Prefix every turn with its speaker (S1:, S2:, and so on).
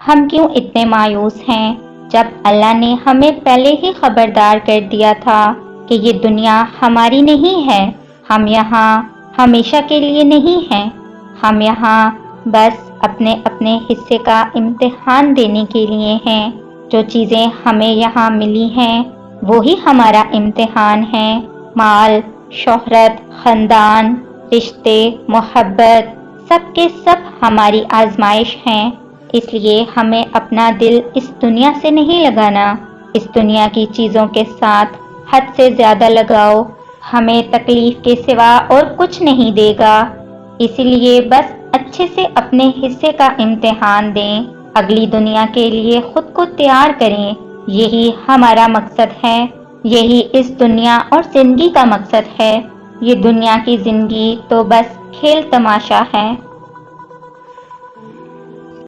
S1: हम क्यों इतने मायूस हैं जब अल्लाह ने हमें पहले ही खबरदार कर दिया था कि ये दुनिया हमारी नहीं है। हम यहाँ हमेशा के लिए नहीं हैं। हम यहाँ बस अपने अपने हिस्से का इम्तिहान देने के लिए हैं। जो चीज़ें हमें यहाँ मिली हैं वो ही हमारा इम्तिहान है। माल, शोहरत, ख़ानदान, रिश्ते, मोहब्बत, सब के सब हमारी आजमाइश हैं। इसलिए हमें अपना दिल इस दुनिया से नहीं लगाना। इस दुनिया की चीज़ों के साथ हद से ज़्यादा लगाओ हमें तकलीफ के सिवा और कुछ नहीं देगा। इसलिए बस अच्छे से अपने हिस्से का इम्तिहान दें, अगली दुनिया के लिए खुद को तैयार करें। यही हमारा मकसद है, यही इस दुनिया और जिंदगी का मकसद है। ये दुनिया की जिंदगी तो बस खेल तमाशा है।